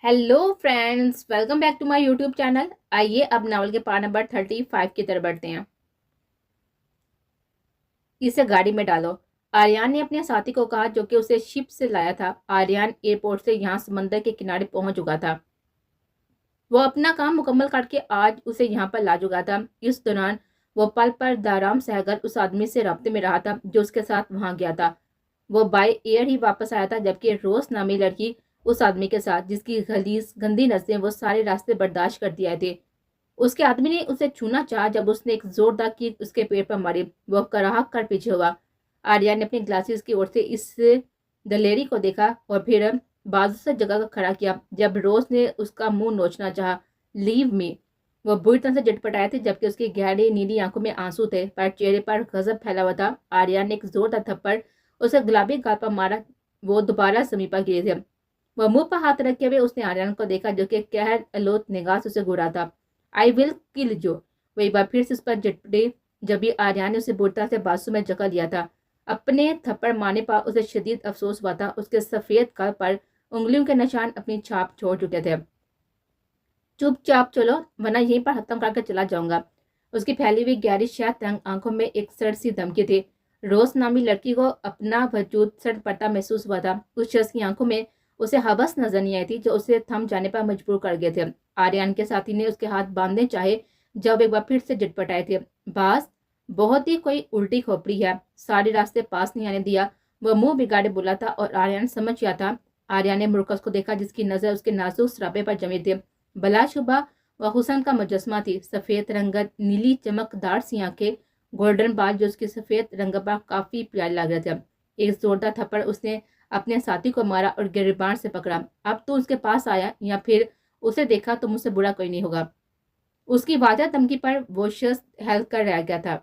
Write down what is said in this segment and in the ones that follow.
Hello friends, welcome back to my YouTube channel. आइए अब novel के पार्ट नंबर 35 की तरफ बढ़ते हैं। इसे गाड़ी में डालो। आर्यन ने अपने साथी को कहा, जो कि उसे शिप से लाया था। आर्यन एयरपोर्ट से यहाँ समंदर के किनारे पहुंच चुका था। वो अपना काम मुकम्मल करके आज उसे यहाँ पर ला चुका था। इस दौरान वो पल पर दाराम सहगल उस आदमी से राब्ते में रहा था जो उसके साथ वहां गया था। वो बाय एयर ही वापस आया था, जबकि रोज नामी लड़की उस आदमी के साथ, जिसकी गलीज गंदी नजरें वो सारे रास्ते बर्दाश्त करती आए थे। उसके आदमी ने उसे छूना चाहा जब उसने एक जोरदार किक उसके पेट पर मारी। वो कराह कर पीछे हुआ। आर्या ने अपनी ग्लासेस की ओर से इस दलेरी को देखा और फिर बाजू से जगह का खड़ा किया। जब रोज ने उसका मुंह नोचना चाहा, लीव मी, वो बुरी तरह से झटपटाए थे, जबकि उसकी गहरी नीली आंखों में आंसू थे, पर चेहरे पर गजब फैला हुआ था। आर्या ने एक जोरदार थप्पड़ उसे गुलाबी गाल पर मारा। वो दोबारा जमीन पर गिरे थे। वह मुंह पर हाथ रखे हुए उसने आर्यन को देखा, जो कि कहर अलोत निगाह से उसे घूरा था। आई विल किल जो। वो एक बार फिर से उस पर झटपटे, जब भी आर्यन ने उसे बुरी तरह से बाजू में जकड़ लिया था। अपने थप्पड़ मारने पर उसे शदीद अफसोस हुआ था। उसके सफेद गाल पर उंगलियों के निशान अपनी छाप छोड़ चुके थे। चुपचाप चलो, वरना यहीं पर खत्म करके चला जाऊंगा। उसकी फैली हुई गहरी शायद तंग आंखों में एक सड़ सी धमकी थी। रोज नामी लड़की को अपना वजूद सड़ पड़ता महसूस हुआ था। उस शख्स की आंखों में उसे हवस नजर नहीं आई थी, जो उसे थम जाने पर मजबूर कर गए थे। आर्यन के साथी ने उसके हाथ बांधने चाहे, जब एक बार फिर से झटपटाए थे। बास, बहुत ही कोई उल्टी खोपड़ी है, सारे रास्ते पास नहीं आने दिया। वह मुंह बिगाड़े बोला था और आर्यन समझ गया था। आर्यन ने मुर्कस को देखा, जिसकी नजर उसके नाजुक सराबे पर जमी थी। बलाशुबा वह हुसन का मुजस्मा थी। सफेद रंगत, नीली चमकदार सी आंखें, गोल्डन बाल जो उसकी सफेद रंग पर काफी प्यारे लग रहे थे। एक जोरदार थप्पड़ उसने अपने साथी को मारा और गिरबान से पकड़ा। अब तो उसके पास आया या फिर उसे देखा तो मुझसे बुरा कोई नहीं होगा। उसकी वादा धमकी पर वो शख्स हेल्प कर रह गया था।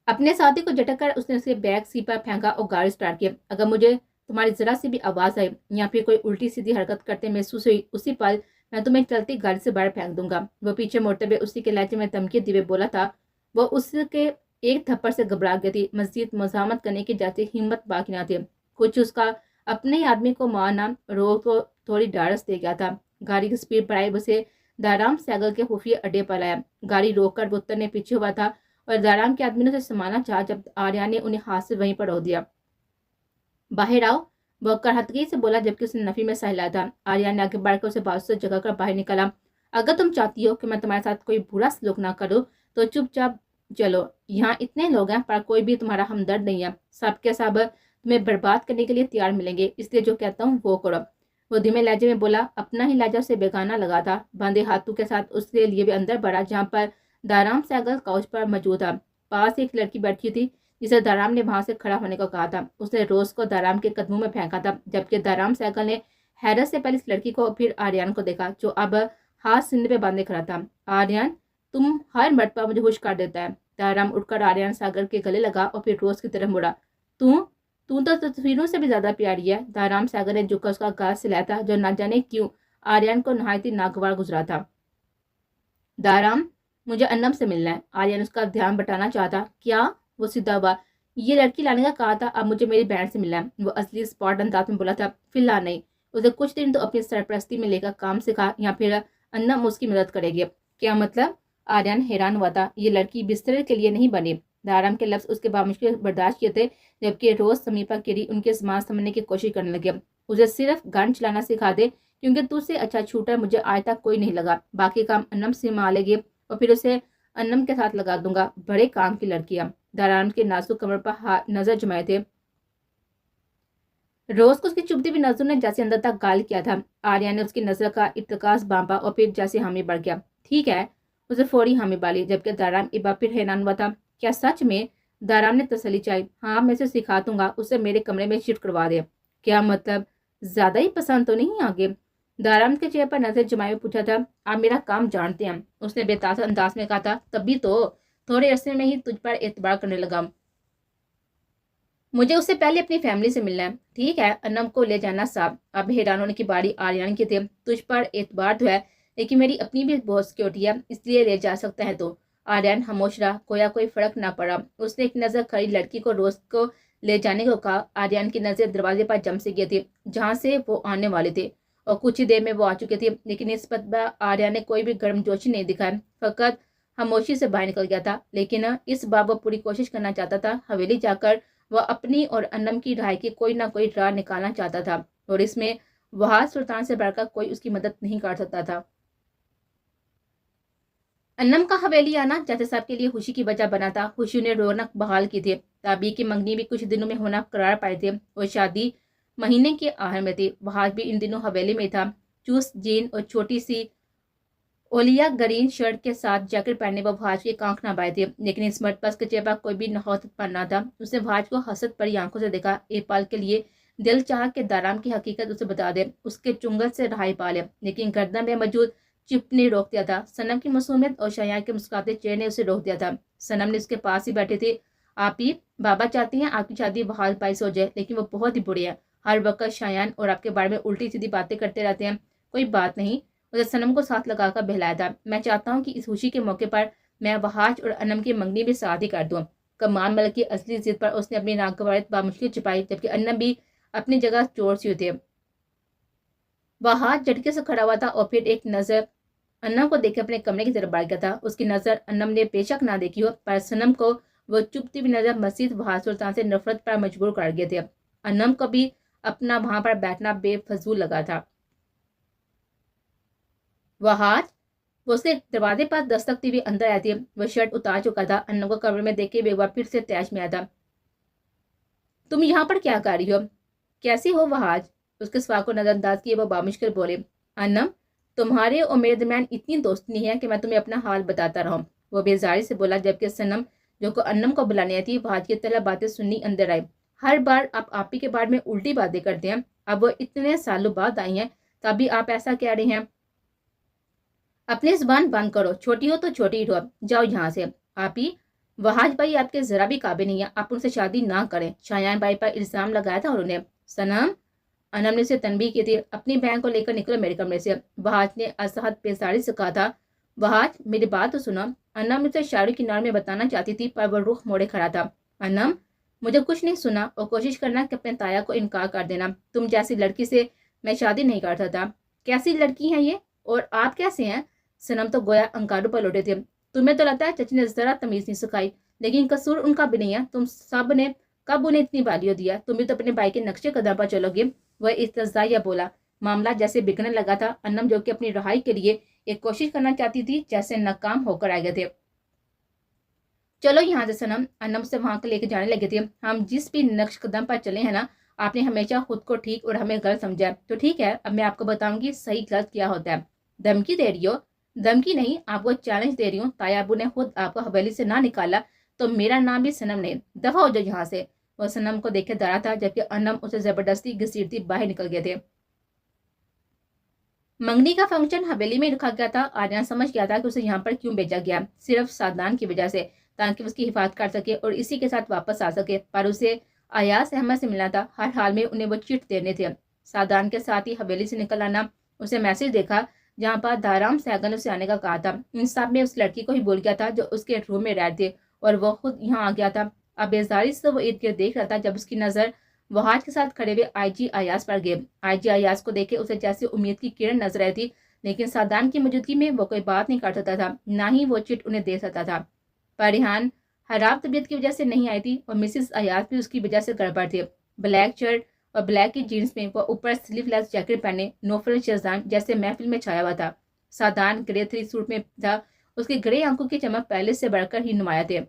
अपने साथी को झटक कर उसने उसके बैग सीट पर फेंका और गाड़ी स्टार्ट की। अगर मुझे तुम्हारी जरा सी भी आवाज आई या फिर कोई उल्टी सीधी हरकत करते महसूस हुई, उसी पल मैं तुम्हें चलती गाड़ी से बाहर फेंक दूंगा। वो पीछे मुड़ते हुए उसी के लहजे में धमकी दिए बोला था। वो उसके एक थप्पड़ से घबरा गई थी। मजीद मजामत करने की जैसी हिम्मत बाकी ना थी। कुछ उसका अपने ही आदमी को मारना रोग को थोड़ी ढाढ़स दे गया था। गाड़ी की स्पीड बढ़ाई, उसे दाराम सैगल के खुफिया अड्डे पर लाया। गाड़ी रोककर वो उतरने पीछे हुआ था और दाराम के आदमी ने उसे संभालना चाहा, जब आर्या ने उन्हें हाथ से वहीं पर रोक दिया। बाहर आओ, वह करहतगी से बोला, जबकि उसने नफी में सहलाया था। आर्या ने आगे बढ़कर उसे बाजू से जगह कर बाहर निकाला। अगर तुम चाहती हो कि मैं तुम्हारे साथ कोई बुरा सलूक ना करूं, तो चुपचाप चलो। यहाँ इतने लोग हैं, पर कोई भी तुम्हारा हमदर्द नहीं है। सब के सब तुम्हें बर्बाद करने के लिए तैयार मिलेंगे, इसलिए जो कहता हूँ वो करो। वो धीमे लहजे में बोला। अपना ही लहजा उसे बेगाना लगा था। बांधे हाथों के साथ उसके लिए भी अंदर बढ़ा, जहाँ पर दाराम सैगल काउच पर मौजूद था। पास एक लड़की बैठी थी, जिसे दाराम ने वहां से खड़ा होने को कहा था। उसने रोज को दाराम के कदमों में फेंका था, जबकि दाराम सैगल ने हैरत से पहले इस लड़की को फिर आर्यन को देखा, जो अब हाथ सीने पे बांधे खड़ा था। आर्यन, तुम हर मर्तबा मुझे खुश कर देता है। दाराम उठकर आर्यन सागर के गले लगा और फिर रोज की तरफ मुड़ा। तू तू तो तस्वीरों से भी ज्यादा प्यारी है। दाराम सागर ने झुककर उसका गाल सिलाया था, जो न जाने क्यों आर्यन को नहायती नागवार गुजरा था। दाराम, मुझे अन्नम से मिलना है। आर्यन उसका ध्यान बटाना चाहता। क्या? वो सीधा हुआ। ये लड़की लाने का कहा था, अब मुझे मेरी बहन से मिलना है। वो असली स्पॉट अंदाज में बोला था। फिलहाल नहीं, उसे कुछ दिन तो अपनी सरपरस्ती में लेकर काम सिखा, या फिर अन्नम उसकी मदद करेगी। क्या मतलब? आर्यन हैरान हुआ था। ये लड़की बिस्तर के लिए नहीं बनी। दाराम के लफ्ज उसके बामुश्किल बर्दाश्त किए थे, जबकि रोज समीपा गिरी उनके सामान समझने की कोशिश करने लगे। उसे सिर्फ गन चलाना सिखा दे, क्योंकि तुझसे अच्छा शूटर मुझे आज तक कोई नहीं लगा। बाकी काम अन्नम से संभाल लेगी और फिर उसे अन्नम के साथ लगा दूंगा। बड़े काम की लड़कियां। दाराम के नाजुक कमर पर हाथ नजर जमाए थे। रोज को उसकी चुभती हुई नजर ने जैसे अंदर तक गाल किया था। आर्या ने उसकी नजर का इत्तकास बांपा और फिर जैसे हामी बढ़ गया। ठीक है, उसे फौरी हामी बाली, जबकि दाराम एक बार फिर हैरान हुआ था। क्या सच में? दाराम ने तसल्ली चाही। हाँ, मैं उसे सिखा दूंगा। उसे मेरे कमरे में शिफ्ट करवा दे। क्या मतलब? ज्यादा ही पसंद तो नहीं आगे? दाराम के चेहरे पर नजर जमाए हुए पूछा था। आप मेरा काम जानते हैं, उसने बेताज अंदाज में कहा था। तभी तो थोड़े अरसे में ही तुझ पर एतबार करने लगा। मुझे उससे पहले अपनी फैमिली से मिलना है। ठीक है, अन्नम को ले जाना साहब। अब हैरान होने की बारी आर्यन की थी। तुझ पर एतबार तो है, लेकिन मेरी अपनी भी बहुत सिक्योरिटी है, इसलिए ले जा सकता है तो। आर्यन खामोश रहा, कोया कोई फर्क ना पड़ा। उसने एक नजर खड़ी लड़की को रोज को ले जाने को कहा। आर्यन की नजर दरवाजे पर जम से गई थी, जहां से वो आने वाले थे। اور کچھ ہی دیر میں وہ آ چکی تھی، لیکن اس مرتبہ آریہ نے کوئی بھی گرم جوشی نہیں دکھائی، فقط خاموشی سے باہر نکل گیا تھا۔ لیکن اس بار وہ پوری کوشش کرنا چاہتا تھا۔ حویلی جا کر وہ اپنی اور انم کی رہائی کی کوئی نہ کوئی راہ نکالنا چاہتا تھا، اور اس میں وہاں سلطان سے بڑھ کر کوئی اس کی مدد نہیں کر سکتا تھا۔ انم کا حویلی آنا چاچا صاحب کے لیے خوشی کی وجہ بنا تھا۔ خوشی نے رونق بحال کی تھی۔ تابی کی منگنی بھی کچھ دنوں میں ہونا قرار پائے تھے، اور شادی مہینے کے آخر میں تھی۔ وہاں بھی ان دنوں حویلی میں تھا۔ چوس جین اور چھوٹی سی اولیا گرین شرٹ کے ساتھ جیکٹ پہننے وہ بھاج کی کانکھ نہ بائے تھے، لیکن اس مرتبہ اس کے چہرے پر کوئی بھی نخوت پڑنا تھا۔ اس نے بھاج کو حسد بھری آنکھوں سے دیکھا۔ ایک پل کے لیے دل چاہا کہ دارام کی حقیقت اسے بتا دے، اس کے چنگل سے رہائی پا لے، لیکن گردن میں موجود چپ نے روک دیا تھا۔ صنم کی معصومیت اور شایان کے مسکراتے چہرے نے اسے روک دیا تھا۔ صنم نے اس کے پاس ہی بیٹھے تھے۔ آپ ہی بابا چاہتے ہیں آپ کی شادی بحال پائس ہو جائے، لیکن وہ بہت ہی بری ہے۔ ہر وقت شایان اور آپ کے بارے میں الٹی سیدھی باتیں کرتے رہتے ہیں۔ کوئی بات نہیں، اسے صنم کو ساتھ لگا کر بہلایا تھا۔ میں چاہتا ہوں کہ اس خوشی کے موقع پر میں وحاج اور انم کی منگنی بھی ساتھ ہی کر دوں۔ کمان ملک کی اصلی ضد پر اس نے اپنی ناگوارت بامشکل چھپائی، جبکہ انم بھی اپنی جگہ چور سی تھے۔ وحاج جھٹکے سے کھڑا ہوا تھا اور پھر ایک نظر انم کو دیکھ اپنے کمرے کی طرف بڑھ گیا تھا۔ اس کی نظر انم نے بے شک نہ دیکھی ہو، پر صنم کو وہ چپتی ہوئی نظر مزید وحاج سلطان سے نفرت پر مجبور کر گئے تھے۔ انم کو بھی اپنا وہاں پر بیٹھنا بے فضول لگا تھا۔ وحاج وہ اس کے دروازے پر دستکتی ہوئی اندر آئی تھی۔ وہ شرٹ اتار چکا تھا۔ انم کو کمرے میں دیکھے بے وہ پھر سے تیش میں آیا تھا۔ تم یہاں پر کیا کر رہی ہو؟ کیسی ہو وحاج؟ اس کے سوال کو نظر انداز کیے وہ بامشکل بولے، انم تمہارے اور میرے درمیان اتنی دوستی نہیں ہے کہ میں تمہیں اپنا حال بتاتا رہوں۔ وہ بیزاری سے بولا، جبکہ صنم جو کو انم کو بلانے آئی تھی وحاج کی طرح باتیں سننی اندر آئی۔ ہر بار آپ آپی کے بارے میں الٹی باتیں کرتے ہیں، اب وہ اتنے سالوں بعد آئی ہیں تبھی آپ ایسا کہہ رہے ہیں۔ اپنی زبان بند کرو، چھوٹی ہو تو چھوٹی ہی رہو، جاؤ یہاں سے۔ آپی وحاج بھائی آپ کے ذرا بھی قابل نہیں ہے، آپ ان سے شادی نہ کریں، شایان بھائی پر الزام لگایا تھا انہوں نے۔ صنم انم نے اسے تنبیہ کی تھی، اپنی بہن کو لے کر نکلو میرے کمرے سے۔ وحاج نے ازحد بیزاری سے کہا تھا، وحاج میری بات تو سنو۔ انم اسے شاعری کی نار میں بتانا چاہتی تھی، پر وہ رخ موڑے کھڑا تھا۔ انم مجھے کچھ نہیں سنا اور کوشش کرنا کہ اپنے تایا کو انکار کر دینا۔ تم جیسی لڑکی سے میں شادی نہیں کرتا تھا۔ کیسی لڑکی ہیں یہ، اور آپ کیسے ہیں؟ صنم تو گویا انکاروں پر لوٹے تھے۔ تمہیں تو لگتا ہے چچی نے ذرا تمیز نہیں سکھائی، لیکن قصور ان کا بھی نہیں ہے۔ تم سب نے کب انہیں اتنی والیو دیا؟ تم بھی تو اپنے بھائی کے نقشے قدم پر چلو گے۔ وہ استہزائیہ بولا۔ معاملہ جیسے بگڑنے لگا تھا۔ انم جو کہ اپنی رہائی کے لیے ایک کوشش کرنا چاہتی تھی، جیسے ناکام ہو کر آ گئے تھے۔ چلو یہاں سے صنم، انم سے وہاں لے کے جانے لگے تھے۔ ہم جس بھی نقش قدم پر چلے ہیں نا، آپ نے ہمیشہ خود کو ٹھیک اور ہمیں غلط سمجھا ہے، تو ٹھیک ہے، اب میں آپ کو بتاؤں گی صحیح غلط کیا ہوتا ہے۔ دھمکی دے رہی ہو؟ دھمکی نہیں، آپ کو چیلنج دے رہی ہوں۔ تایا ابو نے خود آپ کو حویلی سے نہ نکالا تو میرا نام بھی صنم نہیں، دفع ہو جاؤ یہاں سے۔ وہ صنم کو دیکھے ڈرا تھا، جبکہ انم اسے زبردستی گھسیٹتی باہر نکل گئے تھے۔ منگنی کا فنکشن حویلی میں رکھا گیا تھا۔ آریان سمجھ گیا تھا کہ اسے یہاں پر کیوں بھیجا گیا، صرف سادان کی وجہ سے، تاکہ اس کی حفاظت کر سکے اور اسی کے ساتھ واپس آ سکے، پر اسے ایاز احمد سے ملنا تھا۔ ہر حال میں انہیں وہ چٹ دینے تھے۔ سادان کے ساتھ ہی حویلی سے نکل آنا، اسے میسج دیکھا جہاں پر دارام سہگل نے اسے آنے کا کہا تھا۔ ان سب میں اس لڑکی کو ہی بھول گیا تھا جو اس کے روم میں رہ تھے، اور وہ خود یہاں آ گیا تھا۔ اب بیزاری سے وہ ارد گرد دیکھ رہا تھا، جب اس کی نظر وحاج کے ساتھ کھڑے ہوئے آئی جی ایاز پر گئے۔ آئی جی ایاز کو دیکھے اسے جیسے امید کی کرن نظر آئی تھی، لیکن سادان کی موجودگی میں وہ کوئی بات نہیں کر سکتا تھا، نہ ہی وہ چٹ انہیں دے سکتا تھا۔ پریحان خراب طبیعت کی وجہ سے نہیں آئی تھی، اور مسز ایاز بھی اس کی وجہ سے گڑبڑ تھی۔ بلیک شرٹ اور بلیک کی جینس میں وہ اوپر سلیو لیس جیکٹ پہنے نوفل شہزان جیسے محفل میں چھایا ہوا تھا۔ سادان گرے 3 سوٹ میں تھا، اس کی گرے آنکھوں کی چمک پہلے سے بڑھ کر ہی نمایاں تھے۔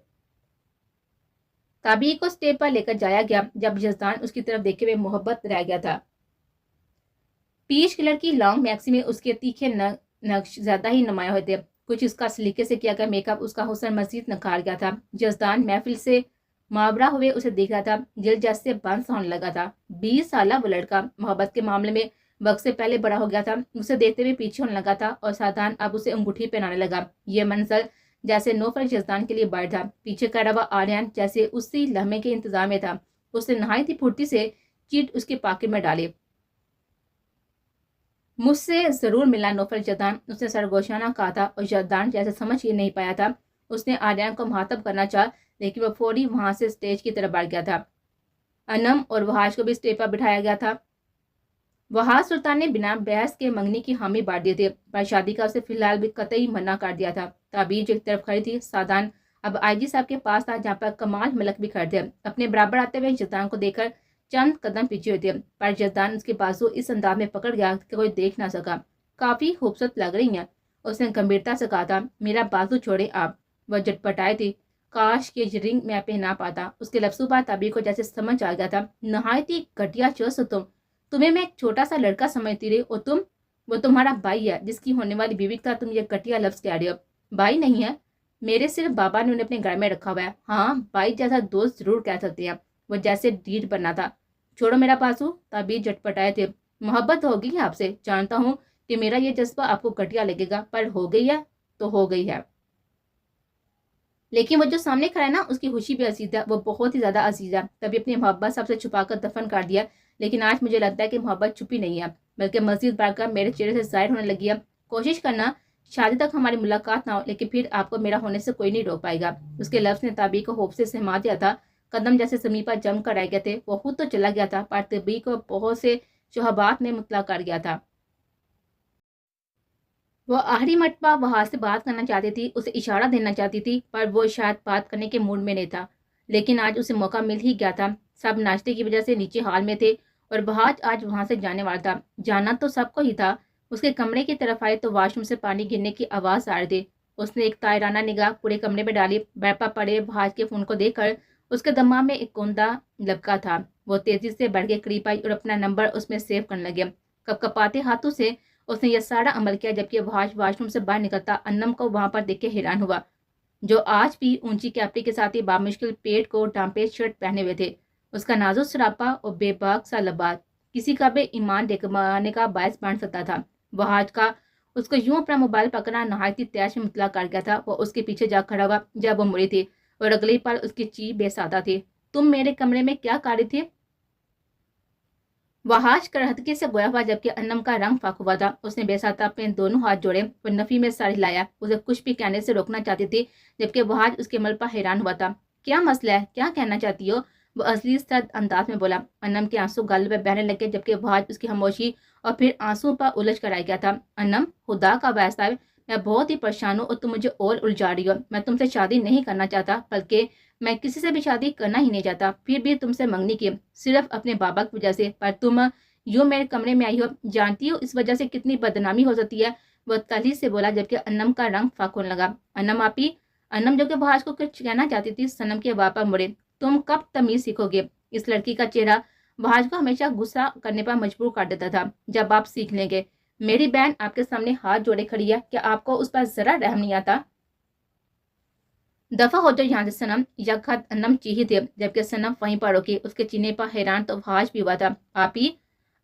تابی کو اسٹیج پر لے کر جایا گیا، جب یزدان اس کی طرف دیکھے ہوئے محبت رہ گیا تھا۔ پیچ کلر کی لانگ میکسی میں اس کے تیکھے نقش زیادہ ہی نمایاں ہوئے تھے۔ کچھ اس کا سلیقے سے کیا گیا میک اپ اس کا حسن مزید نکھار گیا تھا۔ یزدان محفل سے ماورا ہوئے اسے دیکھ رہا تھا، دل جیسے بند سا ہونے لگا تھا۔ 20 سالہ وہ لڑکا محبت کے معاملے میں وقت سے پہلے بڑا ہو گیا تھا، اسے دیکھتے ہوئے پیچھے ہونے لگا تھا، اور سادان اب اسے انگوٹھی پہنانے لگا۔ یہ منظر جیسے نوفل یزدان کے لیے بڑھ تھا۔ پیچھے کا روا آریان جیسے اسی لمحے کے انتظار میں تھا۔ اس نے نہایت ہی پھرتی سے چیٹ اس کی پاکٹ میں ڈالے۔ مجھ سے ضرور ملنا نوفل یزدان، اس نے سرگوشانہ کہا تھا، اور یزدان جیسے سمجھ ہی نہیں پایا تھا۔ اس نے آریان کو مخاطب کرنا چاہا، لیکن وہ فوری وہاں سے اسٹیج کی طرف بڑھ گیا تھا۔ انم اور وحاج کو بھی اسٹیج پر بٹھایا گیا تھا۔ वहाज सुल्तान ने बिना बहस के मंगनी की हामी बांट दिए थे, पर शादी का उसे फिलहाल भी कतई मना कर दिया था। ताबीर जो एक तरफ खड़ी थी, सादान अब आईजी साहब के पास था, जहाँ पर कमाल मलक भी खड़े थे। अपने बराबर आते हुए जजदान को देखकर चंद कदम पीछे हुए थे, पर जजदान उसके बाजू इस अंदाज में पकड़ गया कि कोई देख ना सका। काफी खूबसूरत लग रही हैं, उसने गंभीरता से कहा था। मेरा बाजू छोड़े आप। वह झटपटाए थी। काश ये रिंग मैं पहना पाता। उसके लफ्जों पर ताबीर को जैसे समझ आ गया था। नहायत ही घटिया चोस हो तुम। तुम्हें मैं एक छोटा सा लड़का समझती रही, और तुम, वो तुम्हारा भाई है, जिसकी होने वाली बीवी का तुम ये घटिया लफ्ज कह रहे हो। भाई नहीं है, मेरे सिर्फ बाबा ने उन्हें अपने घर में रखा हुआ है। हाँ, भाई जैसा दोस्त जरूर कह सकते हैं। वो जैसे ढीठ बना था। छोड़ो मेरा बाजू। ताबीर झटपटाए थे। मोहब्बत होगी आपसे, जानता हूँ कि मेरा ये जज्बा आपको घटिया लगेगा, पर हो गई है तो हो गई है। लेकिन वो जो सामने खड़ा है ना, उसकी खुशी भी अजीज है, वो बहुत ही ज्यादा अजीज है। तभी अपनी मोहब्बत सबसे छुपाकर दफन कर दिया, लेकिन आज मुझे लगता है कि मोहब्बत छुपी नहीं है, बल्कि मजीद बढ़कर मेरे चेहरे से जाहिर होने लगी है। कोशिश करना शादी तक हमारी मुलाकात ना हो, लेकिन फिर आपको मेरा होने से कोई नहीं रोक पाएगा। उसके लफ्ज ने ताबी को होप से सहमा दिया था। कदम जैसे जमीन पर जम कर रह गए थे। वो खुद तो चला गया था, पर तबी को बहुत से शोहबात में मुतला कर गया था। वो आखिरी मर्तबा वहां से बात करना चाहती थी, उसे इशारा देना चाहती थी, पर वो शायद बात करने के मूड में नहीं था। लेकिन आज उसे मौका मिल ही गया था। सब नाश्ते की वजह से नीचे हाल में थे, और बहाज आज वहां से जाने वाला था। जाना तो सबको ही था। उसके कमरे की तरफ आए तो वॉशरूम से पानी गिरने की आवाज आ रही थी। उसने एक तायराना निगाह पूरे कमरे में डाली। बैपा पड़े बहाज के फोन को देखकर उसके दिमाग में एक गोंदा लपका था। वो तेजी से बढ़ के करीब आई और अपना नंबर उसमें सेव करने लगे। कपकपाते हाथों से उसने यह सारा अमल किया, जबकि वॉशरूम से बाहर निकलता अन्नम को वहां पर देख के हैरान हुआ, जो आज भी ऊंची कैपरी के साथ ही बामुश्किल पेट को डांपे शर्ट पहने हुए थे। उसका नाजुक सरापा और बेबाक सा लबास किसी का भी ईमान डिगमाने का बायस बन सकता था। वहाज का उसको यूं अपना मोबाइल पकड़ना नहायत ही तैश में मुतला कर गया था। वो उसके पीछे जा खड़ा हुआ जब वो मुड़ी थी, और अगले पल उसकी चीख बेसादा थी। तुम मेरे कमरे में क्या कर रही थी? वहाज करहतके से गोया हुआ, जबकि अन्नम का रंग फाक हुआ था। उसने बेसाता अपने दोनों हाथ जोड़े और नफी में सर हिलाया। उसे कुछ भी कहने से रोकना चाहती थी, जबकि वहाज उसके अमल पर हैरान हुआ था। क्या मसला है, क्या कहना चाहती हो? वो असली सर्द अंदाज में बोला। अन्नम के आंसू गाल पे बहने लगे, जबकि वहाज उसकी खामोशी और फिर आंसू पर उलझ कर आ गया था। अन्नम, खुदा का वास्ता है, मैं बहुत ही परेशान हूँ और तुम मुझे और उलझा रही हो। मैं तुमसे शादी नहीं करना चाहता, बल्कि मैं किसी से भी शादी करना ही नहीं चाहता। फिर भी तुमसे मंगनी की, सिर्फ अपने बाबा की वजह से। पर तुम यूं मेरे कमरे में आई हो, जानती हो इस वजह से कितनी बदनामी हो सकती है? वह तली से बोला, जबकि अन्नम का रंग फाक होने लगा। अन्नम आपी। अन्नम जो कि वहाज को कुछ कहना चाहती थी, सनम के वापा मुड़े। तुम कब तमीज सीखोगे? इस लड़की का चेहरा वहाज को हमेशा गुस्सा करने पर मजबूर कर देता था। जब आप सीख लेंगे? मेरी बहन आपके सामने हाथ जोड़े खड़ी है, क्या आपको उस पर जरा रहम नहीं आता? दफा हो जाओ यहाँ से सनम। यकहद अन्नम चीही थे, जबकि सनम वहीं पर रुकी। उसके चीने पर हैरान तो वहाज भी हुआ था। आपी,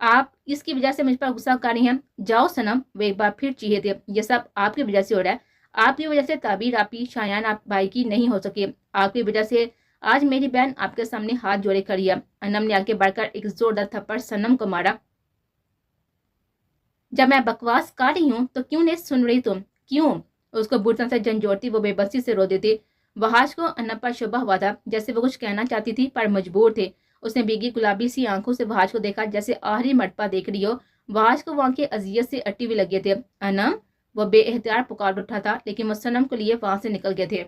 आप इसकी वजह से मुझ पर गुस्सा कर रही हैं? जाओ सनम। वो एक बार फिर चीहे थे। ये सब आपकी वजह से हो रहा है। आपकी वजह से ताबीर आपी शायान आप भाई की नहीं हो सकी। आपकी वजह से आज मेरी बहन आपके सामने हाथ जोड़े खड़ी है। अन्नम ने आगे बढ़कर एक जोरदार थप्पड़ सनम को मारा। जब मैं बकवास कर रही हूँ तो क्यों नहीं सुन रही तुम? क्यों? उसको बुरी तरह से झंझोड़ती वो बेबसी से रो देती। वहाज को अन्नम पर शुबा हुआ था, जैसे वो कुछ कहना चाहती थी पर मजबूर थे। उसने भीगी गुलाबी सी आंखों से वहाज को देखा, जैसे आखिरी मटपा देख रही हो। वहाज को वहां की अजियत से अट्टी हुई लगे थे। अनम, वो बेएहतियात पुकार उठा था, लेकिन वो सनम के लिए वहां से निकल गए थे।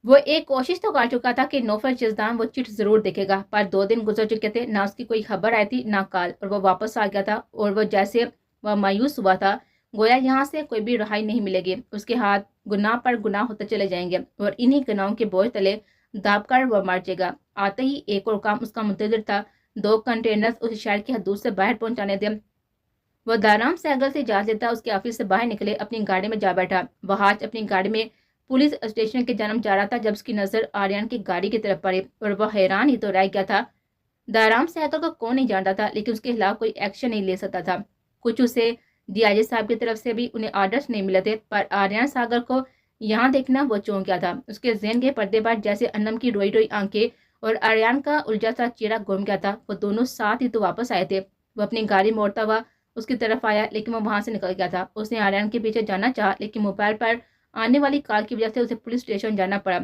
वो एक कोशिश तो कर चुका था कि नौफल जजदान वो चिट जरूर देखेगा, पर 2 दिन गुजर चुके थे, ना उसकी कोई खबर आई थी ना कॉल, और वो वापस आ गया था। और वो जैसे वह मायूस हुआ था, गोया यहाँ से कोई भी रहाई नहीं मिलेगी। उसके हाथ गुनाह पर गुनाह होते चले जाएंगे, और इन्हीं गुनाहों के बोझ तले दाब कर वह मर जाएगा। आते ही एक और काम उसका मुंतजर था। 2 कंटेनर्स उस शहर की हदूद से बाहर पहुंचाने थे। वह दाराम सैगल से इजाजत लेता उसके ऑफिस से बाहर निकले, अपनी गाड़ी में जा बैठा। वह आज अपनी गाड़ी में पुलिस स्टेशन के जन्म जा रहा था, जब उसकी नजर आर्यन की गाड़ी की तरफ पड़ी, और वह हैरान ही तो रह गया था। दाराम सैगल को कौन नहीं जानता था, लेकिन उसके खिलाफ कोई एक्शन नहीं ले सकता था। कुछ उसे डीआईजी साहब की तरफ से भी उन्हें आर्डर्स नहीं मिले थे, पर आर्यन सागर को यहाँ देखना वो चौंक गया था। उसके जहन के पर्दे पर जैसे अन्नम की रोई रोई आंखें और आर्यन का उलझा सा चेहरा घूम गया था। वो दोनों साथ ही तो वापस आए थे। वो अपनी गाड़ी मोड़ता हुआ उसकी तरफ आया, लेकिन वो वहां से निकल गया था। उसने आर्यन के पीछे जाना चाहा, लेकिन मोबाइल पर आने वाली कॉल की वजह से उसे पुलिस स्टेशन जाना पड़ा।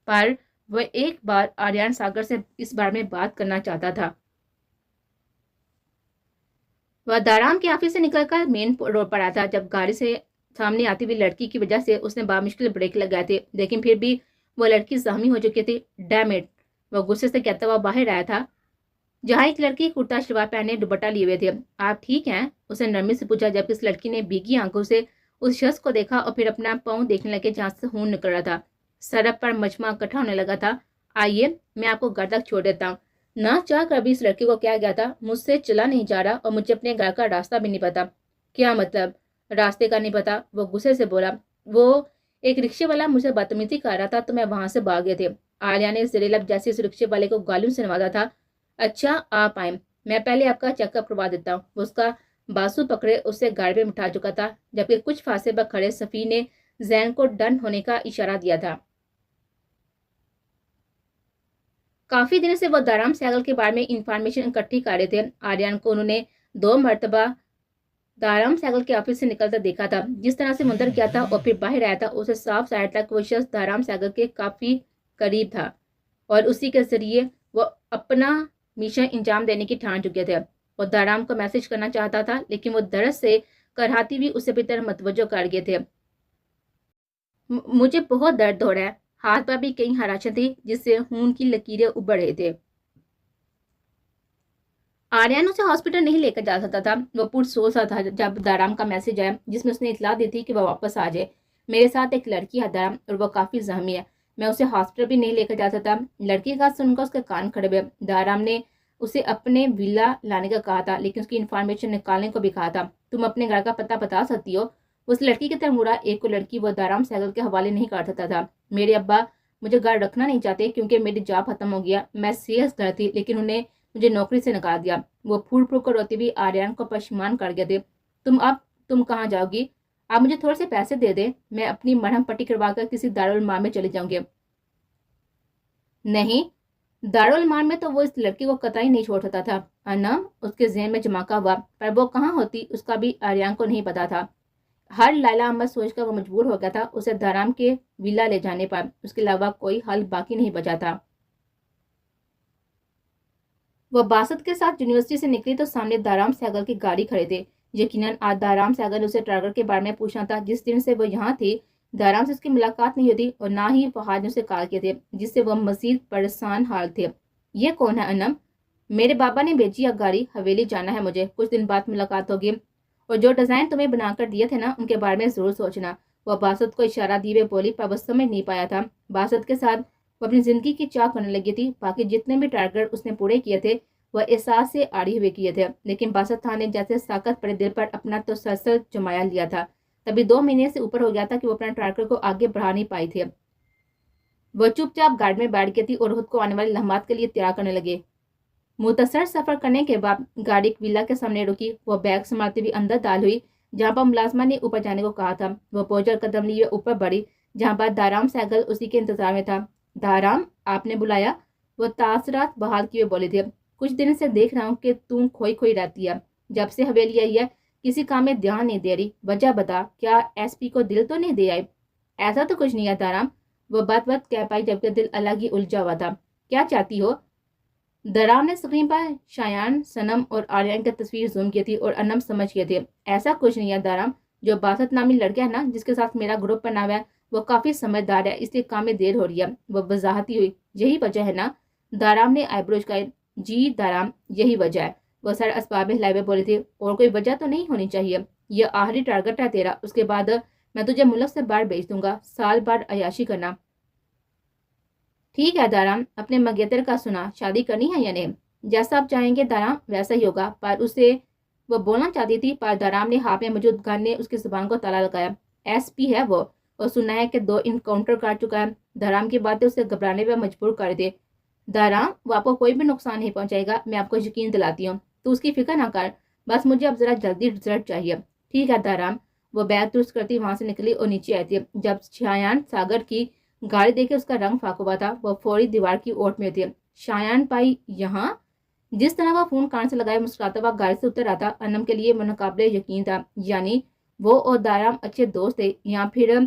पर वह एक बार आर्यन सागर से इस बारे में बात करना चाहता था। وہ دارام کے آفس سے نکل کر مین روڈ پر آیا تھا جب گاڑی سے سامنے آتی ہوئی لڑکی کی وجہ سے اس نے بامشکل بریک لگائے تھے، لیکن پھر بھی وہ لڑکی زخمی ہو چکی تھی۔ ڈیم اٹ، وہ غصے سے کہتا ہوا باہر آیا تھا جہاں ایک لڑکی کرتا شلوار پہنے دوپٹہ لیے ہوئے تھے۔ آپ ٹھیک ہیں؟ اسے نرمی سے پوچھا جبکہ اس لڑکی نے بھیگی آنکھوں سے اس شخص کو دیکھا اور پھر اپنا پاؤں دیکھنے لگے جہاں سے خون نکل رہا تھا۔ سڑک پر مجمع اکٹھا ہونے لگا تھا۔ آئیے میں آپ کو گھر تک چھوڑ دیتا ہوں۔ نہ چاہ کر بھی اس لڑکی کو کیا گیا تھا مجھ سے چلا نہیں جا رہا اور مجھے اپنے گھر کا راستہ بھی نہیں پتا۔ کیا مطلب راستے کا نہیں پتا؟ وہ غصے سے بولا۔ وہ ایک رکشے والا مجھے بدتمیزی کر رہا تھا تو میں وہاں سے بھاگ گئے تھے۔ آلیہ نے زیر لب جیسے اس رکشے والے کو گالیوں سے نوازا تھا۔ اچھا آپ آئیں، میں پہلے آپ کا چیک اپ کروا دیتا ہوں۔ وہ اس کا بازو پکڑے اسے گاڑی میں بٹھا چکا تھا جبکہ کچھ فاصلے پر کھڑے صفی نے زین کو ڈن ہونے کا اشارہ دیا تھا۔ کافی دن سے وہ دارام سہگل کے بارے میں انفارمیشن اکٹھی کر رہے تھے۔ آریان کو انہوں نے 2 مرتبہ دارام سہگل کے آفس سے نکلتا دیکھا تھا۔ جس طرح سے مندر کیا تھا اور پھر باہر آیا تھا اسے صاف ظاہر تھا کہ وہ شخص دارام سہگل کے کافی قریب تھا اور اسی کے ذریعے وہ اپنا مشن انجام دینے کی ٹھان چکے تھے۔ وہ دارام کو میسج کرنا چاہتا تھا لیکن وہ درد سے کرہاتی ہوئی اسے اپنی طرف متوجہ کر گئے تھے۔ مجھے بہت درد ہو رہا ہے۔ ہاتھ پر بھی کئی خراشیں تھی جس سے خون کی لکیریں ابھر رہے تھے۔ آریان اسے ہاسپٹل نہیں لے کر جا سکتا تھا۔ وہ پرسوچ سا تھا جب دارام کا میسج آیا جس میں اس نے اطلاع دی تھی کہ وہ واپس آ جائے۔ میرے ساتھ ایک لڑکی ہے دارام اور وہ کافی زخمی ہے، میں اسے ہاسپٹل بھی نہیں لے کر جا سکتا۔ لڑکی کا سن کر اس کے کان کھڑے ہوئے۔ دارام نے اسے اپنے ویلا لانے کا کہا تھا لیکن اس کی انفارمیشن نکالنے کو بھی کہا تھا۔ تم اپنے گھر کا پتہ بتا سکتی ہو؟ اس لڑکی کی طرف مڑا۔ ایک کو لڑکی وہ دارام سہگل کے حوالے نہیں کر سکتا تھا۔ میرے ابا مجھے گھر رکھنا نہیں چاہتے کیونکہ میری جاب ختم ہو گیا۔ میں سیلز گھر تھی لیکن انہیں مجھے نوکری سے نکال دیا۔ وہ پھول پھول کر روتی ہوئی آریان کو پشیمان کر گئے تھے۔ تم کہاں جاؤ گی؟ آپ مجھے تھوڑے سے پیسے دے دیں، میں اپنی مرہم پٹی کروا کر کسی دارالعلوم میں چلے جاؤں گے۔ نہیں، دارالعلوم میں تو وہ اس لڑکی کو قطعی نہیں چھوڑ سکتا تھا۔ انم اس کے ذہن میں جماکا ہوا، پر وہ کہاں ہوتی اس کا بھی آریان کو نہیں پتا تھا۔ ہر لیلہ احمد سوچ کر وہ مجبور ہو گیا تھا اسے دارام کے ویلا لے جانے پر، اس کے علاوہ کوئی حل باقی نہیں بچا تھا۔ وہ باسط کے ساتھ یونیورسٹی سے نکلی تو سامنے دارام سہگل کی گاڑی کھڑے تھے۔ یقیناً آج دارام سہگل اسے ٹرگر کے بارے میں پوچھنا تھا۔ جس دن سے وہ یہاں تھی دارام سے اس کی ملاقات نہیں ہوتی اور نہ ہی فہد نے اسے کال کیے تھے جس سے وہ مزید پریشان حال تھے۔ یہ کون ہے انم؟ میرے بابا نے بھیجی ہے گاڑی، حویلی جانا ہے مجھے، کچھ دن بعد ملاقات ہوگی، اور جو ڈیزائن تمہیں بنا کر دیے تھے نا ان کے بارے میں ضرور سوچنا۔ وہ باسط کو اشارہ دیے بولی پر وہ سمجھ نہیں پایا تھا۔ باسط کے ساتھ وہ اپنی زندگی کی چاہ کرنے لگی تھی۔ باقی جتنے بھی ٹارگٹ اس نے پورے کیے تھے وہ احساس سے آڑی ہوئے کیے تھے، لیکن باسط خان نے جیسے ساکت پڑے دل پر اپنا تسلسل جمایا لیا تھا۔ تبھی 2 مہینے سے اوپر ہو گیا تھا کہ وہ اپنا ٹارگٹ کو آگے بڑھا نہیں پائی تھے۔ وہ چپ چاپ گاڑی میں بیٹھ گئی تھی اور خود کو آنے والے لمحات کے لیے تیار کرنے لگے۔ مختصر سفر کرنے کے بعد گاڑی ویلا کے سامنے رکی۔ وہ بیگ سنبھالتی ہوئی اندر دال ہوئی جہاں پر ملازمہ نے اوپر جانے کو کہا تھا۔ وہ بوجھل قدم لیے اوپر بڑھی جہاں پر دارام سہگل اسی کے انتظار میں تھا۔ دارام، آپ نے بلایا؟ وہ تاثرات بحال کیے بولے تھے۔ کچھ دن سے دیکھ رہا ہوں کہ تم کھوئی کھوئی رہتی ہے، جب سے حویلی آئی ہے کسی کام میں دھیان نہیں دے رہی، وجہ بتا، کیا ایس پی کو دل تو نہیں دے آئے؟ ایسا تو کچھ نہیں ہے دارام، وہ بات کہہ پائی جبکہ دل الگ ہی الجھا ہوا تھا۔ کیا چاہتی ہو؟ دارام نے اسکرین پر شایان، سنم اور آریان کی تصویر زوم کی تھی اور انم سمجھ گئے تھے۔ ایسا کچھ نہیں ہے دارام، جو باسط نامی لڑکا ہے نا جس کے ساتھ میرا گروپ بنا ہوا ہے وہ کافی سمجھدار ہے، اس لیے کام میں دیر ہو رہی ہے۔ وہ وضاحتی ہوئی، یہی وجہ ہے نا؟ دارام نے آئی بروز کہا۔ جی دارام، یہی وجہ ہے، وہ سر اسباب ہلائے بولے تھے۔ اور کوئی وجہ تو نہیں ہونی چاہیے، یہ آخری ٹارگٹ ہے تیرا، اس کے بعد میں تجھے ملک سے باہر بھیج دوں گا، سال بعد عیاشی کرنا۔ ٹھیک ہے دارام، اپنے مگیتر کا سنا، شادی کرنی ہے یا نہیں؟ جیسا آپ چاہیں گے دارام ویسا ہی ہوگا، پر اسے وہ بولنا چاہتی تھی پر دارام نے ہاتھ میں موجود گن نے اس کی زبان کو تالا لگایا۔ ایس پی ہے وہ، اور سنا ہے کہ 2 انکاؤنٹر کر چکا ہے۔ دارام کی باتیں اسے گھبرانے پہ مجبور کر دے۔ دارام، وہ آپ کو کوئی بھی نقصان نہیں پہنچائے گا، میں آپ کو یقین دلاتی ہوں، تو اس کی فکر نہ کر، بس مجھے اب ذرا جلدی رزلٹ چاہیے۔ ٹھیک ہے دارام، وہ بیگ درست کرتی وہاں سے نکلی اور نیچے آئی تھی۔ جب شایان ساگر کی گاڑی دیکھے اس کا رنگ فاق ہوا تھا، وہ فوری دیوار کی اوٹ میں تھے۔ شایان پائی یہاں؟ جس طرح وہ فون کان سے لگائے مسکراتا ہوا گاڑی سے اتر رہا تھا، انم کے لیے منقابل یقین تھا، یعنی وہ اور دارام اچھے دوست تھے، یا پھر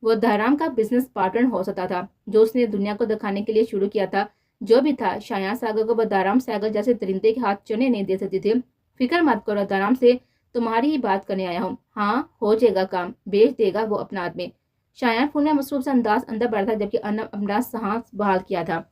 وہ دارام کا بزنس پارٹنر ہو سکتا تھا جو اس نے دنیا کو دکھانے کے لیے شروع کیا تھا۔ جو بھی تھا، شایان ساگر کو وہ دارام سہگل جیسے درندے کے ہاتھ چنے نہیں دے سکتی تھی۔ फिक्र मत करो, आराम से तुम्हारी ही बात करने आया हूँ। हाँ, हो जाएगा काम, बेच देगा वो अपना आदमी। शायान फोन में मसरूफ से अंदाज अंदर बढ़ा था, जबकि अन्नम अपना सांस बहाल किया था।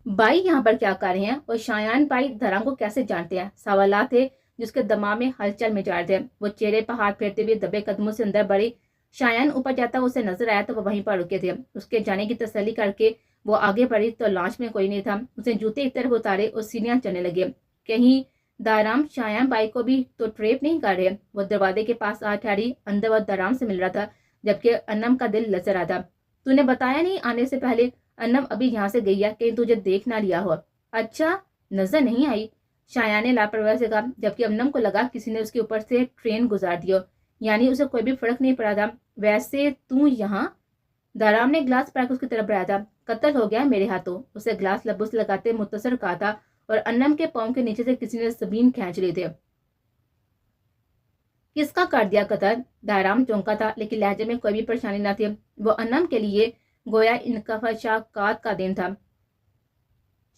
भाई यहाँ पर क्या कर रहे हैं, और शायान भाई धराम को कैसे जानते हैं? सवाल थे जिसके दिमाग में हलचल मचा थे। वो चेहरे पर हाथ फेरते हुए दबे कदमों से अंदर बढ़ी। शायान ऊपर जाता उसे नजर आया तो वो वहीं पर रुके थे। उसके जाने की तसल्ली करके वो आगे बढ़ी तो लॉन्च में कोई नहीं था। उसने जूते एक तरफ उतारे और सीढ़ियां चलने लगे। कहीं दाराम शायान बाई को भी तो ट्रेप नहीं कर रहे। वो दरवाजे के पास आ ठहरी। अंदर वो दाराम से मिल रहा था, जबकि अन्नम का दिल लचर रहा था। तूने बताया नहीं आने से पहले? अन्नम अभी यहाँ से गई है, कहीं तुझे देख ना लिया हो। अच्छा, नजर नहीं आई, शायान ने लापरवाही से कहा, जबकि अन्नम को लगा किसी ने उसके ऊपर से ट्रेन गुजार दियो, यानी उसे कोई भी फर्क नहीं पड़ा था। वैसे तू यहाँ? दाराम ने ग्लास पकड़ उसकी तरफ बढ़ाया था। कत्ल हो गया मेरे हाथों, उसे ग्लास लबों से लगाते मुख्तसर कहा था, और अन्नम के पाँव के नीचे से किसी ने जमीन खींच लिए थे। किसका कर दिया कत्ल? दाराम चौंका था, लेकिन लहजे में कोई भी परेशानी न थी। वो अन्नम के लिए गोया इनकफाशाकात का दिन था।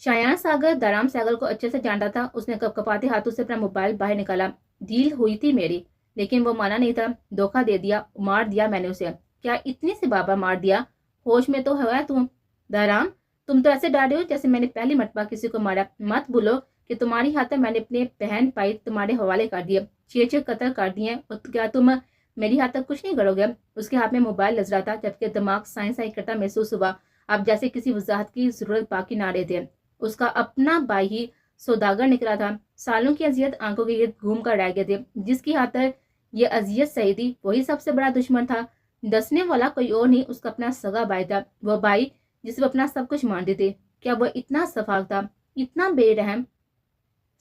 शायान सागर दाराम सागर को अच्छे से जानता था। उसने कपकपाते हाथों से अपना मोबाइल बाहर निकाला। डील हुई थी मेरी, लेकिन वो माना नहीं था। धोखा दे दिया, मार दिया मैंने उसे। क्या इतनी से बाबा मार दिया? होश में तो है तुम? दाराम, तुम तो ऐसे डर रहे हो जैसे मैंने पहली मरतबा किसी को मारा। मत बोलो कि तुम्हारी हाथ मैंने अपने बहन भाई तुम्हारे हवाले कर दिए, 6 कत्ल कर दिए, और क्या तुम मेरी हाथ तक कुछ नहीं करोगे? उसके हाथ में मोबाइल नजरा था, जबकि दिमाग साई करता महसूस हुआ। अब जैसे किसी वजाहत की जरूरत बाकी ना रहे थे। उसका अपना भाई ही सौदागर निकला था। सालों की अजियत आंखों के गिर्द घूम कर रह गए थे। जिसकी खातर ये अजियत सही थी, वही सबसे बड़ा दुश्मन था। दसने वाला कोई और नहीं, उसका अपना सगा भाई था। वो भाई जिसे वो अपना सब कुछ मानते थे। क्या वो इतना सफाक था, इतना बेरहम?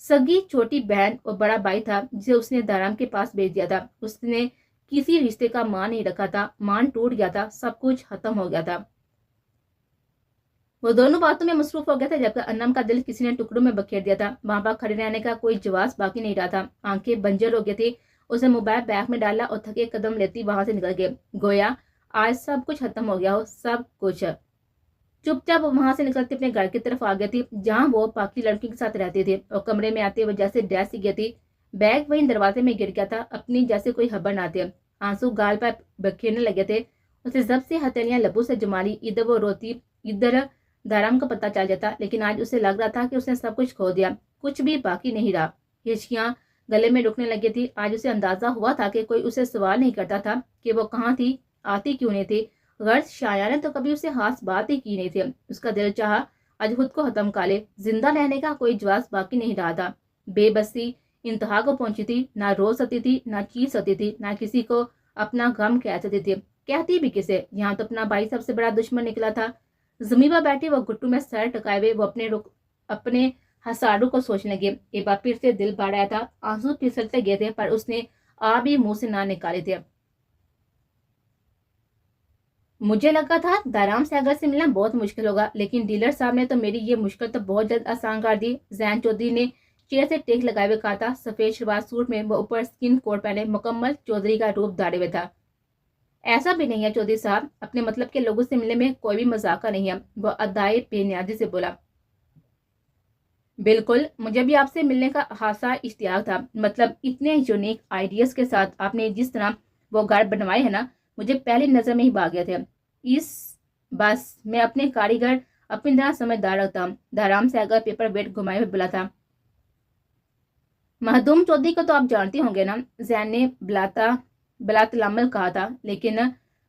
सगी छोटी बहन और बड़ा भाई था जिसे उसने दाराम के पास भेज दिया था। उसने किसी रिश्ते का मान नहीं रखा था। मान टूट गया था, सब कुछ खत्म हो गया था। वो दोनों बातों में मसरूफ हो गया था, जबकि अन्नम का दिल किसी ने टुकड़ों में बखेर दिया था। वहां पर खड़े रहने का कोई जवाब बाकी नहीं रहा था। आंखें बंजर हो गई थी। उसने मोबाइल बैग में डाला और थके कदम लेती वहां से निकल गए। गोया आज सब कुछ खत्म हो गया हो, सब कुछ। चुपचाप वो वहां से निकलती अपने घर की तरफ आ गई थी, जहां वो बाकी लड़की के साथ रहती थी। और कमरे में आते वो जैसे डैश सी गई थी। बैग वहीं दरवाजे में गिर गया था, अपनी जैसे कोई खबर ना थे। आंसू गाल पर बखेरने लगे थे। उसे जब से हथेलियां लबों से जमा ली, इधर वो रोती, इधर दाराम को पता चल जाता। लेकिन आज उसे लग रहा था कि उसने सब कुछ खो दिया, कुछ भी बाकी नहीं रहा। हिचकियां गले में रुकने लगी थी। आज उसे अंदाजा हुआ था कि कोई उसे सवाल नहीं करता था कि वो कहाँ थी, आती क्यों नहीं थी। गर्ज शाया ने तो कभी उसे खास बात ही की नहीं थी। उसका दिल चाहा आज खुद को खत्म कर ले। जिंदा रहने का कोई जवाब बाकी नहीं रहा था। बेबसी इंतहा को पहुंची थी। ना रो सकती थी, ना चीख सकती थी, ना किसी को अपना गम कह सकती थी। कहती भी किसे? यहाँ तो अपना भाई सबसे बड़ा दुश्मन निकला था। जमीन पर बैठे वो घुट्टू में सर टकाए हुए वो अपने हसाड़ू को सोचने लगे। एक बार फिर से दिल बाढ़ आया था। आंसू फिसलते गए थे, पर उसने आ भी मुंह से ना निकाले थे। मुझे लगा था दाराम सागर से मिलना बहुत मुश्किल होगा, लेकिन डीलर साहब ने तो मेरी ये मुश्किल तो बहुत जल्द आसान कर दी। जैन चौधरी ने चेयर से टेक लगाए हुए कहा था। सफेद शलवार सूट में वो ऊपर स्किन कोट पहने मुकम्मल चौधरी का रूप धारे हुए था। ऐसा भी नहीं है चौधरी साहब, अपने मतलब के लोगों से मिलने में कोई भी मजाका नहीं है, वो अदाए बेनियाजी से बोला। बिल्कुल, मुझे भी आपसे मिलने का खासा इश्तियाक था। मतलब इतने यूनिक आइडियाज के साथ आपने जिस तरह वो घर बनवाए हैं ना, मुझे पहली नजर में ही भाग गए थे। इस बस मैं अपने कारीगर अपनी तरह समझदार रखता हूँ। दाराम से अगर पेपर वेट घुमाए हुए बोला था। महदूम चौधरी को तो आप जानते होंगे ना, जैन ने बलातलामल कहा था, लेकिन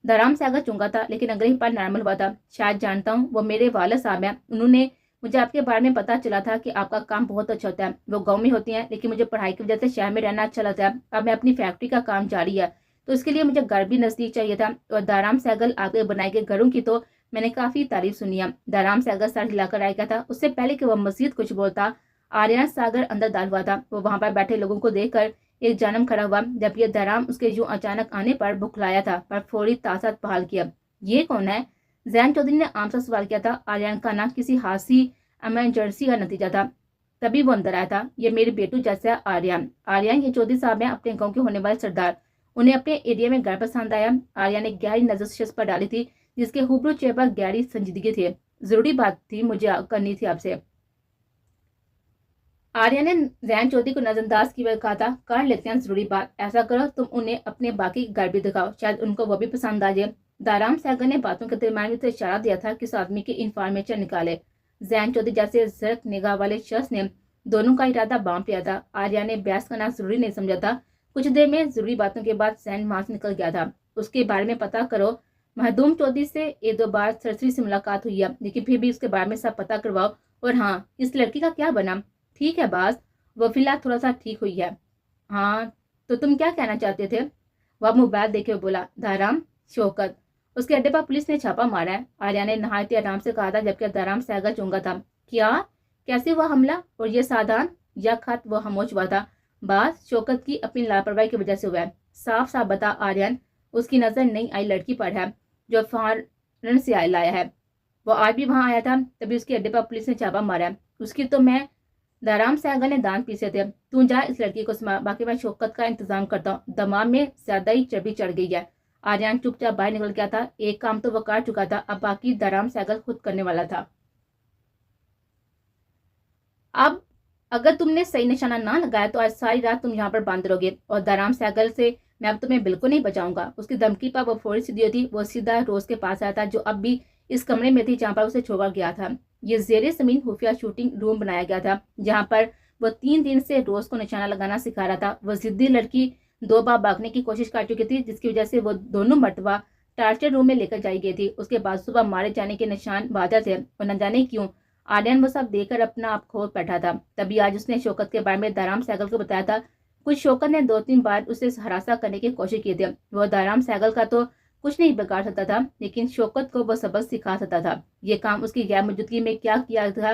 दाराम से आगे चुंगा था, लेकिन अंग्रेजी पर नॉर्मल हुआ था। शायद जानता हूँ, वो मेरे वालिद साहब हैं। उन्होंने मुझे आपके बारे में पता चला था कि आपका काम बहुत अच्छा होता है। वो गांव में होती हैं, लेकिन मुझे पढ़ाई की वजह से शहर में रहना अच्छा लगता है। अब मैं अपनी फैक्ट्री का काम जारी है, तो इसके लिए मुझे घर भी नजदीक चाहिए था। और दाराम सैगल आगे बनाए गए घरों की तो मैंने काफी तारीफ सुनी है। दाराम सैगल सर हिलाकर आ गया था। उससे पहले कि वह मजीद कुछ बोलता, आर्यन सागर अंदर दाल हुआ था। वो वहां पर बैठे लोगों को देखकर एक जानम खड़ा हुआ, जब ये दाराम उसके यूं अचानक आने पर बुखलाया था, पर फौरी तासत बहाल किया। ये कौन है? जैन चौधरी ने आम सा सवाल किया था। आर्यन का ना किसी हासी एमरजेंसी का नतीजा था। तभी वो अंदर आया था। ये मेरे बेटू जैसा आर्यन। आर्यन ये चौधरी साहब हैं, अपने गाँव के होने वाले सरदार। उन्हें अपने एरिया में घर पसंद आया। आर्यन ने गहरी नजर शख्स पर डाली थी, जिसके हुब्रू चेहरे पर गहरी संजीदगी थी। जरूरी बात थी मुझे करनी थी आपसे। आर्या ने जैन चौधरी को नजरअंदाज की वजह कहा था, कर लेते हैं जरूरी बात, ऐसा करो तुम उन्हें अपने बाकी घर भी दिखाओ, शायद उनको वो भी पसंद आ जाए। दाराम सहगल ने बातों के दरमियान में तो इशारा दिया था कि उस आदमी की इंफॉर्मेशन निकाले। जैन चौधरी जैसे जरक निगाह वाले शख्स ने दोनों का इरादा बांट लिया था। आर्या ने बहस करना जरूरी नहीं समझा था। कुछ देर में जरूरी बातों के बाद जैन वहां से निकल गया था। उसके बारे में पता करो। महदूम चौधरी से एक दो बार सरसरी से मुलाकात हुई है, लेकिन फिर भी उसके बारे में सब पता करवाओ। और हाँ, इस लड़की का क्या बना? ठीक है बास, वो फिलहाल थोड़ा सा ठीक हुई है। हाँ, तो तुम क्या कहना चाहते थे? वह मोबाइल देखे हुए बोला। दाराम शौकत, उसके अड्डे पर पुलिस ने छापा मारा है। आर्या ने नहायत आराम से कहा था, जबकि दाराम सहगल चूंगा था। क्या? कैसे हुआ हमला? और ये साधारण या खत वो खामोश हुआ था। बास शौकत की अपनी लापरवाही की वजह से हुआ है। साफ साफ बता आर्यन, उसकी नजर नई आई लड़की पर है जो फॉरन से लाया है। वो आज भी वहां आया था, तभी उसके अड्डे पर पुलिस ने छापा मारा है। उसकी तो मैं दाराम सहगल ने दांत पीसे थे। तू जा इस लड़की को समा, बाकी मैं शौकत का इंतजाम करता हूँ। दिमाग में ज्यादा ही चर्बी चढ़ गई है। आर्यन चुपचाप बाहर निकल गया था। एक काम तो वो कर चुका था, अब बाकी दाराम सहगल खुद करने वाला था। अब अगर तुमने सही निशाना ना लगाया तो आज सारी रात तुम यहाँ पर बंद रहोगे, और दाराम सहगल से मैं अब तुम्हें बिल्कुल नहीं बचाऊंगा। उसकी धमकी पर वो फौरी सीधी थी। वो सीधा रोज के पास आया था, जो अब भी इस कमरे में थी जहाँ पर उसे छोड़ा गया था। ये जेरे जमीन खुफिया शूटिंग रूम बनाया गया था, जहाँ पर वो 3 दिन से रोज को निशाना लगाना सिखा रहा था। वो जिद्दी लड़की 2 बार भागने की कोशिश कर चुकी थी, जिसकी वजह से वो दोनों मरतबा टार्चर रूम में लेकर जाई गई थी। उसके बाद सुबह मारे जाने के निशान वादा थे, और न जाने क्यों आर्यन वो सब देखकर अपना आप खो बैठा था। तभी आज उसने शौकत के बारे में दाराम सहगल को बताया था। कुछ शौकत ने 2-3 बार उसे हरासा करने की कोशिश की थी। वो दाराम सहगल का तो कुछ नहीं बिगाड़ सकता था, लेकिन शौकत को वो सबक सिखा सकता था। ये काम उसकी गैर मौजूदगी में क्या किया था,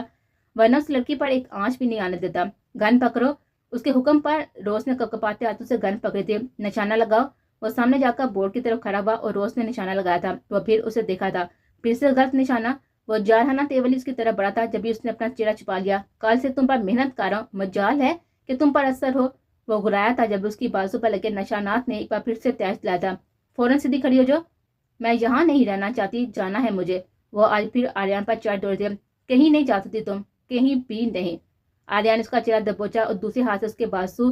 वरना उस लड़की पर एक आंच भी नहीं आने देता। गन पकड़ो। उसके हुक्म पर रोज ने कपकपाते हाथों से गन पकड़ी थी। निशाना लगाओ। वो सामने जाकर बोर्ड की तरफ खड़ा हुआ और रोज ने निशाना लगाया था। वो फिर उसे देखा था, फिर से गलत निशाना। वो जारहाना तेवली उसकी तरफ बढ़ा था, जब भी उसने अपना चेहरा छुपा लिया। कल से तुम पर मेहनत कर रहा हूँ, मजाल है कि तुम पर असर हो। वो घुराया था जब उसकी बाजू पर लगे निशानात ने एक बार फिर से त्याग दिलाया था। फौरन सीधी खड़ी हो जो, मैं यहाँ नहीं रहना चाहती, जाना है मुझे। वो आज फिर आर्यन पर चढ़ दौड़ दिया। कहीं नहीं जा सकती तुम, कहीं भी नहीं। आर्यन उसका चेहरा दबोचा और दूसरे हाथ से उसके बाजू,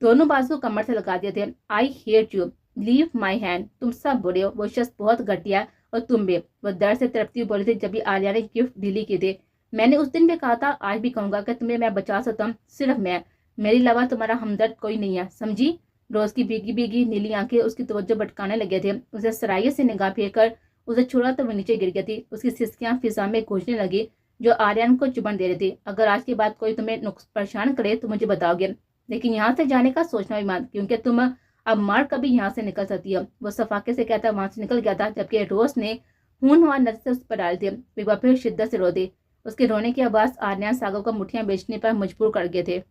दोनों बाजू कमर से लगा दिए थे। I hate you, leave my hand, तुम सब बुरे हो। वो शख्स बहुत घटिया है, और तुम भी। वो दर्द से तड़पती हुई बोली थी जब भी आर्या ने गिफ्ट डीली की थी। मैंने उस दिन भी कहा था, आज भी कहूंगा कि तुम्हें मैं बचा सकता हूँ, सिर्फ मैं। मेरे अलावा तुम्हारा हमदर्द कोई नहीं है, समझी? रोज की भीगी भीगी नीली आंखें उसकी तवज्जो भटकाने लगे थे। उसे सराइयत से निगाह फेर कर उसे छोड़ा तो वो नीचे गिर गई थी। उसकी सिसकियां फिजा में गूंजने लगी, जो आर्यन को चुभन दे रही थी। अगर आज के बाद कोई तुम्हें परेशान करे तो मुझे बताओगे, लेकिन यहाँ से जाने का सोचना भी मत, क्योंकि तुम अब मार कभी यहाँ से निकल सकती है। वो सफाके से कहता वहां से निकल गया था, जबकि रोज ने खूनहार नजर से उस पर डाली थी। वे फिर शिद्दत से रो दी। उसके रोने की आवाज आर्यन सागर को मुठियां बेचने पर मजबूर कर गए थे।